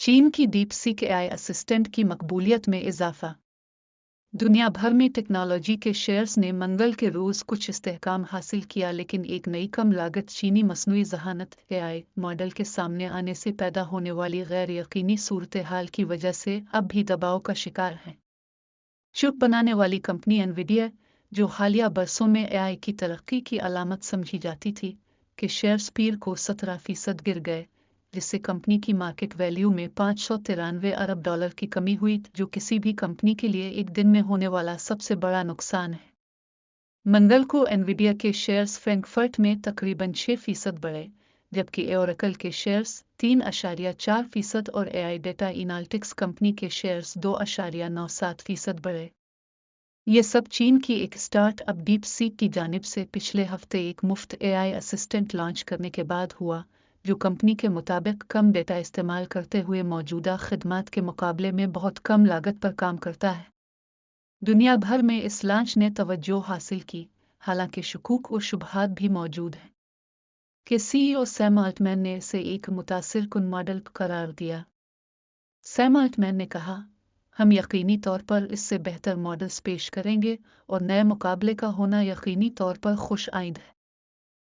चीन की DeepSeek AI assistant की मकबूलियत में इजाफा। दुनिया भर में टेक्नोलॉजी के शेयर्स ने मंगल के रोज़ कुछ इस्तेहकाम हासिल किया, लेकिन एक नई कम लागत चीनी मसनूई ज़हानत एआई मॉडल के सामने आने से पैदा होने वाली गैर यकीनी सूरत हाल की वजह से अब भी दबाव का शिकार है। चिप बनाने वाली कंपनी एनवीडिया, जो हालिया बरसों में एआई की तरक्की की अलामत समझी जाती थी, के शेयर्स पीर को 17% गिर गए, जिससे कंपनी की मार्केट वैल्यू में $593 अरब की कमी हुई, जो किसी भी कंपनी के लिए एक दिन में होने वाला सबसे बड़ा नुकसान है। मंगल को एनवीडिया के शेयर्स फ्रैंकफर्ट में तकरीबन 6% बढ़े, जबकि ओरेकल के शेयर्स 3.4% और एआई डेटा एनालिटिक्स कंपनी के शेयर्स 2.97% बढ़े। ये सब चीन की एक स्टार्टअप डीपसीक की जानिब से पिछले हफ्ते एक मुफ्त एआई असिस्टेंट लॉन्च करने के बाद हुआ, जो कंपनी के मुताबिक कम डेटा इस्तेमाल करते हुए मौजूदा खदमात के मुकाबले में बहुत कम लागत पर काम करता है। दुनिया भर में इस लॉन्च ने तवज्जो हासिल की, हालांकि शकूक और शुबहात भी मौजूद हैं कि सीईओ सैम अल्टमैन ने इसे एक मुतासिर कुन मॉडल करार दिया। सैम अल्टमैन ने कहा, हम यकीनी तौर पर इससे बेहतर मॉडल्स पेश करेंगे और नए मुकाबले का होना यकीनी तौर पर खुश आइंद है।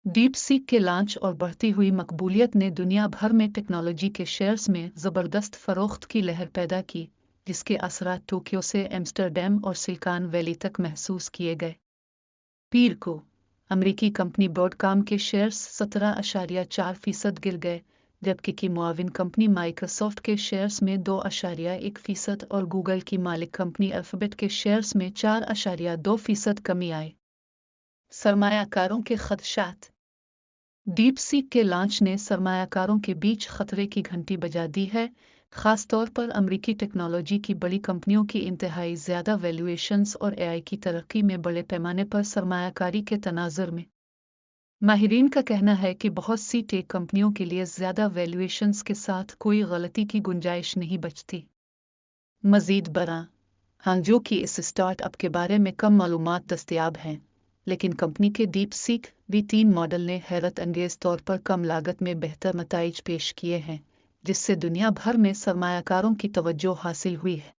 डीपसीक के लॉन्च और बढ़ती हुई मकबूलियत ने दुनिया भर में टेक्नोलॉजी के शेयर्स में ज़बरदस्त फ़रोख्त की लहर पैदा की, जिसके असरात टोक्यो से एम्स्टर्डम और सिलिकॉन वैली तक महसूस किए गए। पीर को अमरीकी कंपनी ब्रॉडकॉम के शेयर्स 17.4% गिर गए, जबकि की मुआविन कंपनी माइक्रोसॉफ्ट के शेयर्स में 2.1% और गूगल की मालिक कंपनी अल्फ़ाबेट के शेयर्स में 4.2% कमी आई। सरमायाकारों के खदशात। डीपसीक के लॉन्च ने सरमायाकारों के बीच खतरे की घंटी बजा दी है, खास तौर पर अमरीकी टेक्नोलॉजी की बड़ी कंपनियों की इंतहाई ज़्यादा वैल्यूएशंस और एआई की तरक्की में बड़े पैमाने पर सरमायाकारी के तनाज़ुर में। माहिरीन का कहना है कि बहुत सी टेक कंपनियों के लिए ज़्यादा वैल्यूएशंस के साथ कोई गलती की गुंजाइश नहीं बचती। मज़ीद बरा हांगजो की इस स्टार्टअप के बारे में कम मालूमात दस्तयाब हैं, लेकिन कंपनी के डीपसीक V3 मॉडल ने हैरत अंगेज तौर पर कम लागत में बेहतर नताइज पेश किए हैं, जिससे दुनिया भर में सरमायाकारों की तवज्जो हासिल हुई है।